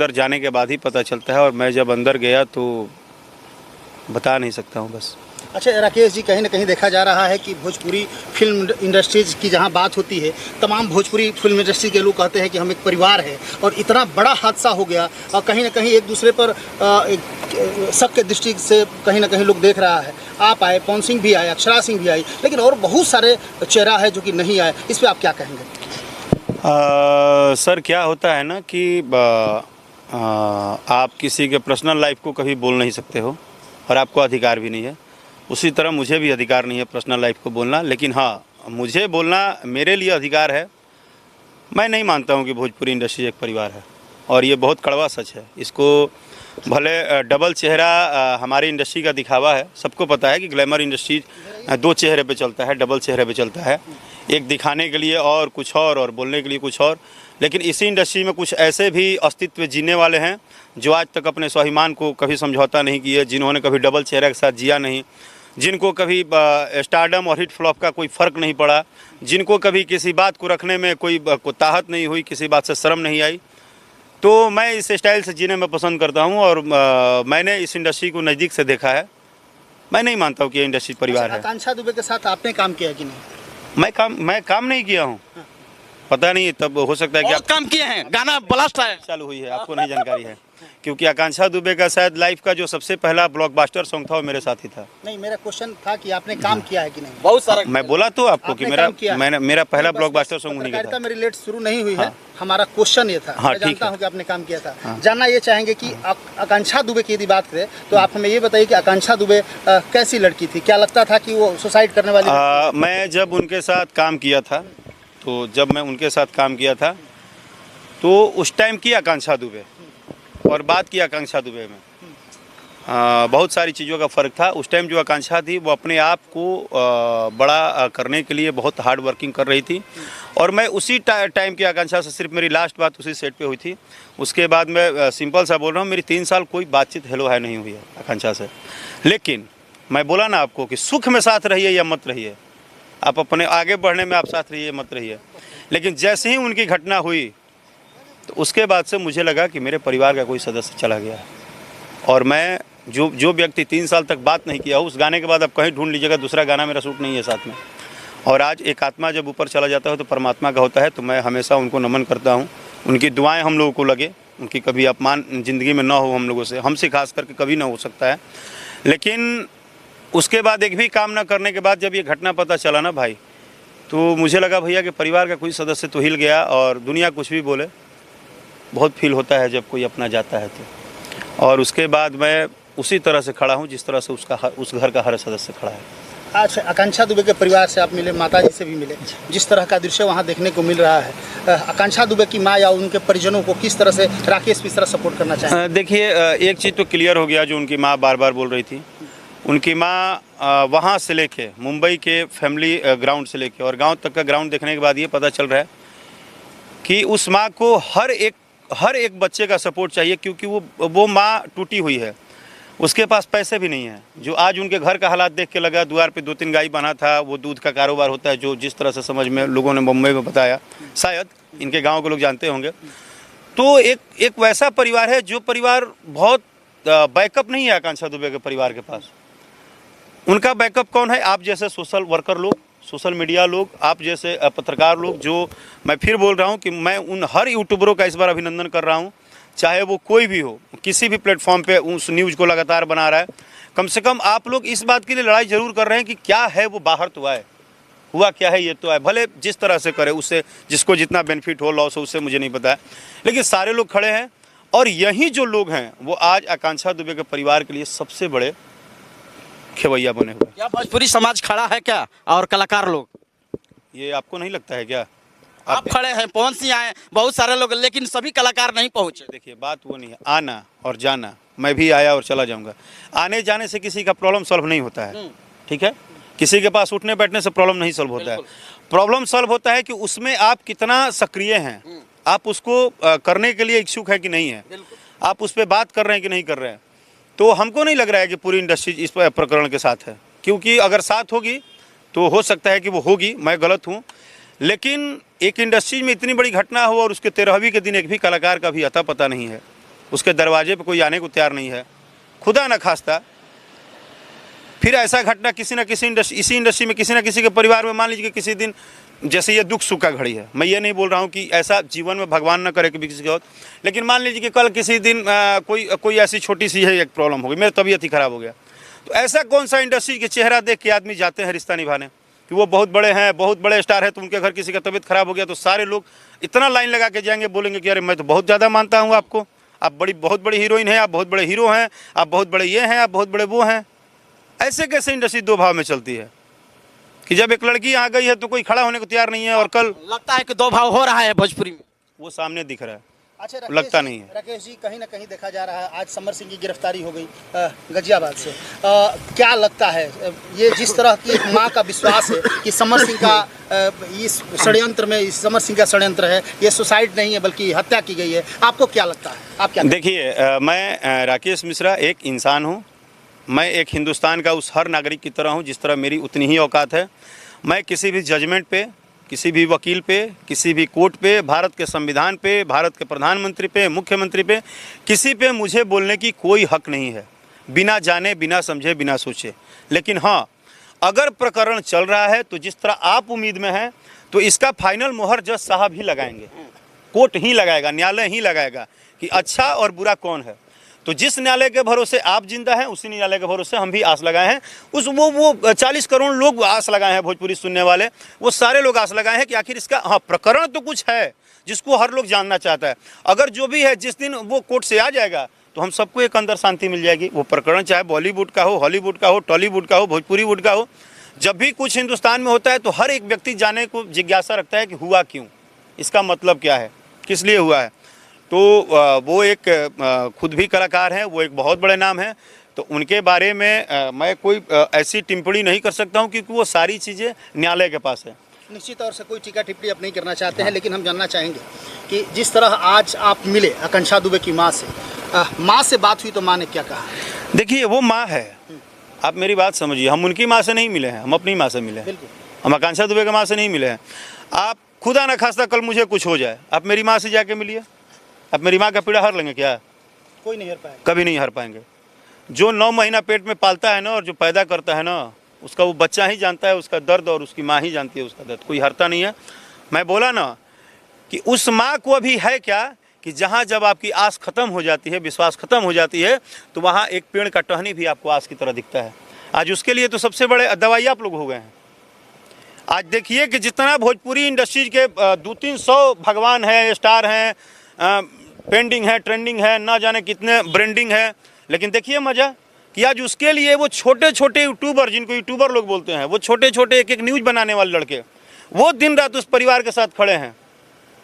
अंदर जाने के बाद ही पता चलता है, और मैं जब अंदर गया तो बता नहीं सकता हूँ बस। अच्छा राकेश जी, कहीं ना कहीं देखा जा रहा है कि भोजपुरी फिल्म इंडस्ट्रीज की जहां बात होती है, तमाम भोजपुरी फिल्म इंडस्ट्री के लोग कहते हैं कि हम एक परिवार है, और इतना बड़ा हादसा हो गया और कहीं ना कहीं एक दूसरे पर शक के दृष्टि से कहीं ना कहीं लोग देख रहा है। आप आए, पवन सिंह भी आए, अक्षरा सिंह भी आई, लेकिन और बहुत सारे चेहरा है जो कि नहीं आए। इस पर आप क्या कहेंगे? सर क्या होता है ना कि आप किसी के पर्सनल लाइफ को कभी बोल नहीं सकते हो, और आपको अधिकार भी नहीं है। उसी तरह मुझे भी अधिकार नहीं है पर्सनल लाइफ को बोलना, लेकिन हाँ, मुझे बोलना मेरे लिए अधिकार है। मैं नहीं मानता हूँ कि भोजपुरी इंडस्ट्री एक परिवार है, और ये बहुत कड़वा सच है। इसको भले डबल चेहरा हमारी इंडस्ट्री का दिखावा है, सबको पता है कि ग्लैमर इंडस्ट्री दो चेहरे पे चलता है, डबल चेहरे पे चलता है, एक दिखाने के लिए और कुछ और बोलने के लिए कुछ और। लेकिन इसी इंडस्ट्री में कुछ ऐसे भी अस्तित्व जीने वाले हैं जो आज तक अपने स्वाभिमान को कभी समझौता नहीं किए, जिन्होंने कभी डबल चेहरे के साथ जिया नहीं, जिनको कभी स्टारडम और हिट फ्लॉप का कोई फ़र्क नहीं पड़ा, जिनको कभी किसी बात को रखने में कोई ताहत नहीं हुई, किसी बात से शर्म नहीं आई। तो मैं इस स्टाइल से जीने में पसंद करता हूँ, और मैंने इस इंडस्ट्री को नज़दीक से देखा है। मैं नहीं मानता हूँ कि ये इंडस्ट्री परिवार है। आकांक्षा दुबे के साथ आपने काम किया कि नहीं? मैं काम नहीं किया हूँ, पता नहीं, तब हो सकता है कि आप काम किए हैं। गाना ब्लास्ट है, चालू हुई है, आपको नहीं जानकारी है, क्योंकि आकांक्षा दुबे का शायद लाइफ का जो सबसे पहला ब्लॉकबस्टर सॉन्ग था वो मेरे साथ ही था। नहीं, मेरा क्वेश्चन था कि आपने काम किया है कि नहीं? बहुत सारा। मैं बोला तो आपको कि मेरा पहला ब्लॉकबस्टर सॉन्ग उन्हीं का था। में रिलेट शुरू नहीं हुई है, हमारा क्वेश्चन ये था। हाँ, मैं जानता हूँ कि आपने काम किया था। जानना ये चाहेंगे कि आकांक्षा दुबे की यदि बात करें तो आप हमें ये बताइए कि आकांक्षा दुबे कैसी लड़की थी? क्या लगता था कि वो सुसाइड करने वाली? मैं जब उनके साथ काम किया था, तो उस टाइम की आकांक्षा दुबे और बात की आकांक्षा दुबे में बहुत सारी चीज़ों का फ़र्क था। उस टाइम जो आकांक्षा थी वो अपने आप को बड़ा करने के लिए बहुत हार्ड वर्किंग कर रही थी, और मैं उसी टाइम की आकांक्षा से सिर्फ मेरी लास्ट बात उसी सेट पे हुई थी। उसके बाद मैं सिंपल सा बोल रहा हूँ, मेरी 3 साल कोई बातचीत हेलो हाय नहीं हुई है आकांक्षा से। लेकिन मैं बोला ना आपको कि सुख में साथ रहिए या मत रहिए, आप अपने आगे बढ़ने में आप साथ रहिए मत रहिए। लेकिन जैसे ही उनकी घटना हुई तो उसके बाद से मुझे लगा कि मेरे परिवार का कोई सदस्य चला गया है, और मैं जो व्यक्ति 3 साल तक बात नहीं किया, उस गाने के बाद आप कहीं ढूंढ लीजिएगा दूसरा गाना मेरा शूट नहीं है साथ में। और आज एक आत्मा जब ऊपर चला जाता है तो परमात्मा का होता है, तो मैं हमेशा उनको नमन करता हूँ। उनकी दुआएं हम लोगों को लगे, उनकी कभी अपमान ज़िंदगी में ना हो हम लोगों से, हमसे खास करके कभी ना हो सकता है। लेकिन उसके बाद एक भी काम ना करने के बाद जब ये घटना पता चला ना भाई, तो मुझे लगा भैया कि परिवार का कोई सदस्य तो हिल गया, और दुनिया कुछ भी बोले बहुत फील होता है जब कोई अपना जाता है तो। और उसके बाद मैं उसी तरह से खड़ा हूँ जिस तरह से उस घर का हर सदस्य खड़ा है। आज आकांक्षा दुबे के परिवार से आप मिले, माता जी से भी मिले, जिस तरह का दृश्य वहाँ देखने को मिल रहा है, आकांक्षा दुबे की माँ या उनके परिजनों को किस तरह से राकेश किस तरह सपोर्ट करना चाहिए? देखिए, एक चीज़ तो क्लियर हो गया, जो उनकी माँ बार बार बोल रही थी, उनकी माँ वहाँ से लेके मुंबई के फैमिली ग्राउंड से लेके और गाँव तक का ग्राउंड देखने के बाद ये पता चल रहा है कि उस माँ को हर एक बच्चे का सपोर्ट चाहिए, क्योंकि वो माँ टूटी हुई है, उसके पास पैसे भी नहीं है। जो आज उनके घर का हालात देख के लगा, द्वार पे 2-3 गाय बना था, वो दूध का कारोबार होता है, जो जिस तरह से समझ में लोगों ने मुंबई में बताया, शायद इनके गांव के लोग जानते होंगे। तो एक वैसा परिवार है जो परिवार बहुत बैकअप नहीं है आकांक्षा दुबे के परिवार के पास। उनका बैकअप कौन है? आप जैसे सोशल वर्कर लोग, सोशल मीडिया लोग, आप जैसे पत्रकार लोग, जो मैं फिर बोल रहा हूं कि मैं उन हर यूट्यूबरों का इस बार अभिनंदन कर रहा हूं, चाहे वो कोई भी हो, किसी भी प्लेटफॉर्म पे उस न्यूज़ को लगातार बना रहा है। कम से कम आप लोग इस बात के लिए लड़ाई ज़रूर कर रहे हैं कि क्या है वो बाहर तो आए, हुआ क्या है ये तो आए, भले जिस तरह से करे, उससे जिसको जितना बेनिफिट हो लॉस हो उससे मुझे नहीं पता है, लेकिन सारे लोग खड़े हैं। और यही जो लोग हैं वो आज आकांक्षा दुबे के परिवार के लिए सबसे बड़े खेवैया बने हुए। क्या भोजपुरी समाज खड़ा है क्या, और कलाकार लोग? ये आपको नहीं लगता है क्या? आप खड़े हैं, पवन सिंह आए, बहुत सारे लोग, लेकिन सभी कलाकार नहीं पहुंचे। देखिए, बात वो नहीं है, आना और जाना, मैं भी आया और चला जाऊंगा। आने जाने से किसी का प्रॉब्लम सॉल्व नहीं होता है, ठीक है? किसी के पास उठने बैठने से प्रॉब्लम नहीं सॉल्व होता है। प्रॉब्लम सॉल्व होता है कि उसमें आप कितना सक्रिय हैं, आप उसको करने के लिए इच्छुक है कि नहीं है, आप उस पर बात कर रहे हैं कि नहीं कर रहे हैं। तो हमको नहीं लग रहा है कि पूरी इंडस्ट्री इस प्रकरण के साथ है, क्योंकि अगर साथ होगी तो हो सकता है कि वो होगी, मैं गलत हूँ। लेकिन एक इंडस्ट्री में इतनी बड़ी घटना हो और उसके 13वीं के दिन एक भी कलाकार का भी अता पता नहीं है, उसके दरवाजे पे कोई आने को तैयार नहीं है। खुदा न खास्ता फिर ऐसा घटना किसी न किसी इसी इंडस्ट्री में किसी न किसी के परिवार में, मान लीजिए कि किसी दिन, जैसे ये दुख सुख का घड़ी है, मैं ये नहीं बोल रहा हूँ कि ऐसा जीवन में भगवान न करे कि किसी के हो, लेकिन मान लीजिए कि कल किसी दिन कोई ऐसी छोटी सी है एक प्रॉब्लम हो गई, मेरी तबीयत ही खराब हो गया, तो ऐसा कौन सा इंडस्ट्री के चेहरा देख के आदमी जाते हैं रिश्ता निभाने कि वो बहुत बड़े हैं, बहुत बड़े स्टार हैं, तो उनके घर किसी का तबीयत खराब हो गया तो सारे लोग इतना लाइन लगा के जाएंगे, बोलेंगे कि अरे मैं तो बहुत ज़्यादा मानता हूँ आपको, आप बहुत बड़ी हीरोइन हैं, आप बहुत बड़े हीरो हैं, आप बहुत बड़े ये हैं, आप बहुत बड़े वो हैं। ऐसे कैसे इंडस्ट्री दो भाव में चलती है कि जब एक लड़की यहाँ गई है तो कोई खड़ा होने को तैयार नहीं है, और कल लगता है कि दो भाव हो रहा है भोजपुरी में। वो सामने दिख रहा है। अच्छा लगता नहीं है। राकेश जी, कहीं ना कहीं देखा जा रहा है आज समर सिंह की गिरफ्तारी हो गई गाजियाबाद से, क्या लगता है ये जिस तरह की एक माँ का विश्वास है कि समर सिंह का इस षड्यंत्र में, इस समर सिंह का षड्यंत्र है, ये सुसाइड नहीं है बल्कि हत्या की गई है, आपको क्या लगता है? आप क्या देखिए, मैं राकेश मिश्रा एक इंसान हूँ, मैं एक हिंदुस्तान का उस हर नागरिक की तरह हूँ जिस तरह मेरी उतनी ही औकात है। मैं किसी भी जजमेंट पे, किसी भी वकील पे, किसी भी कोर्ट पे, भारत के संविधान पे, भारत के प्रधानमंत्री पे, मुख्यमंत्री पे, किसी पे मुझे बोलने की कोई हक नहीं है, बिना जाने, बिना समझे, बिना सोचे। लेकिन हाँ, अगर प्रकरण चल रहा है तो जिस तरह आप उम्मीद में हैं, तो इसका फाइनल मोहर जज साहब ही लगाएंगे, कोर्ट ही लगाएगा, न्यायालय ही लगाएगा कि अच्छा और बुरा कौन है। तो जिस न्यायालय के भरोसे आप जिंदा हैं, उसी न्यायालय के भरोसे हम भी आस लगाए हैं। वो 40 करोड़ लोग आस लगाए हैं, भोजपुरी सुनने वाले, वो सारे लोग आस लगाए हैं कि आखिर इसका हाँ प्रकरण तो कुछ है जिसको हर लोग जानना चाहता है। अगर जो भी है, जिस दिन वो कोर्ट से आ जाएगा तो हम सबको एक अंदर शांति मिल जाएगी। वो प्रकरण चाहे बॉलीवुड का हो, हॉलीवुड का हो, टॉलीवुड का हो, भोजपुरी वुड का हो, जब भी कुछ हिंदुस्तान में होता है तो हर एक व्यक्ति जाने को जिज्ञासा रखता है कि हुआ क्यों, इसका मतलब क्या है, किस लिए हुआ है। तो वो एक खुद भी कलाकार हैं, वो एक बहुत बड़े नाम हैं, तो उनके बारे में मैं कोई ऐसी टिप्पणी नहीं कर सकता हूं क्योंकि वो सारी चीज़ें न्यायालय के पास है। निश्चित तौर से कोई टीका टिप्पणी आप नहीं करना चाहते हैं, लेकिन हम जानना चाहेंगे कि जिस तरह आज आप मिले आकांक्षा दुबे की माँ से बात हुई तो माँ ने क्या कहा? देखिए, वो माँ है, आप मेरी बात समझिए, हम उनकी माँ से नहीं मिले हैं, हम अपनी माँ से मिले हैं। हम आकांक्षा दुबे की माँ से नहीं मिले हैं। आप खुदा ना खास्ता कल मुझे कुछ हो जाए, आप मेरी माँ से जाके मिलिए, आप मेरी माँ का पीड़ा हर लेंगे क्या? कोई नहीं हर पाएगा, कभी नहीं हर पाएंगे। जो 9 महीना पेट में पालता है ना, और जो पैदा करता है ना, उसका वो बच्चा ही जानता है उसका दर्द, और उसकी माँ ही जानती है उसका दर्द, कोई हरता नहीं है। मैं बोला ना कि उस माँ को अभी है क्या कि जहाँ जब आपकी आस खत्म हो जाती है, विश्वास खत्म हो जाती है, तो वहाँ एक पेड़ का टहनी भी आपको आस की तरह दिखता है। आज उसके लिए तो सबसे बड़े दवाई आप लोग हो गए हैं। आज देखिए कि जितना भोजपुरी इंडस्ट्रीज के 200-300 भगवान है, स्टार हैं, पेंडिंग है, ट्रेंडिंग है, ना जाने कितने ब्रांडिंग है, लेकिन देखिए मज़ा कि आज उसके लिए वो छोटे छोटे यूट्यूबर, जिनको यूट्यूबर लोग बोलते हैं, वो छोटे छोटे एक न्यूज़ बनाने वाले लड़के, वो दिन रात उस परिवार के साथ खड़े हैं।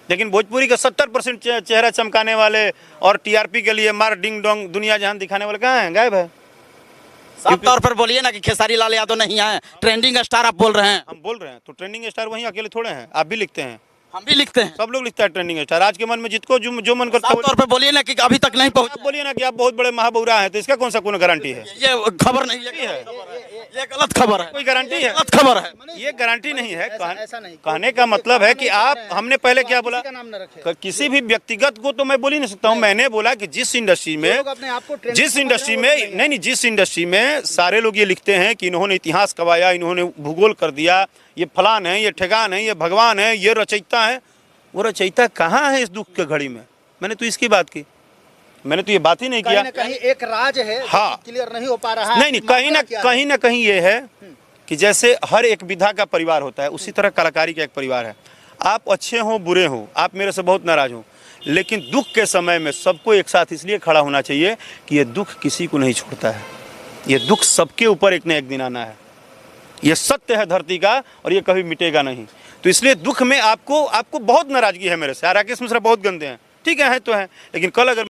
लेकिन भोजपुरी का 70% चेहरा चमकाने वाले और टीआरपी के लिए मार डिंग डोंग दुनिया जहान दिखाने वाले कहाँ हैं? गायब है। साफ तौर पर बोलिए ना कि खेसारी लाल यादव नहीं है, ट्रेंडिंग स्टार आप बोल रहे हैं। हम बोल रहे हैं तो ट्रेंडिंग स्टार वहीं अकेले थोड़े हैं, आप भी लिखते हैं, हम भी लिखते हैं, सब लोग लिखता है ट्रेंडिंग स्टार। आज के मन में जिसको जो मन करता साफ है, तौर पर बोलिए ना कि अभी तक नहीं पहुंचा। बोलिए ना कि आप बहुत बड़े महाबूरा हैं, तो इसका कौन सा कोई गारंटी है? ये खबर नहीं है, ये गलत खबर है, कोई गारंटी है? गलत खबर है, ये गारंटी नहीं है। ऐसा नहीं। कहने का मतलब है कि आप, हमने पहले क्या बोला, किसी का नाम न रखें। किसी भी व्यक्तिगत को तो मैं बोल ही नहीं सकता हूँ। मैंने बोला कि जिस इंडस्ट्री में, जिस इंडस्ट्री में सारे लोग ये लिखते हैं कि इन्होंने इतिहास कवाया, इन्होंने भूगोल कर दिया, ये फलान है, ये ठेगान है, ये भगवान है, ये रचयिता है, वो रचयिता कहाँ है इस दुख के घड़ी में? मैंने तो इसकी बात की, मैंने तो ये बात ही नहीं किया। कहीं एक राज है, हाँ, क्लियर नहीं हो पा रहा है। नहीं, कहीं ना कहीं ये है कि जैसे हर एक विधा का परिवार होता है, उसी तरह कलाकारी का एक परिवार है। आप अच्छे हो, बुरे हो, आप मेरे से बहुत नाराज हो, लेकिन दुख के समय में सबको एक साथ इसलिए खड़ा होना चाहिए कि ये दुख किसी को नहीं छोड़ता है। ये दुख सबके ऊपर एक न एक दिन आना है, ये सत्य है धरती का, और ये कभी मिटेगा नहीं। तो इसलिए दुख में आपको बहुत नाराजगी है मेरे से। राकेश मिश्रा बहुत गंदे हैं, ठीक है तो है, लेकिन कल अगर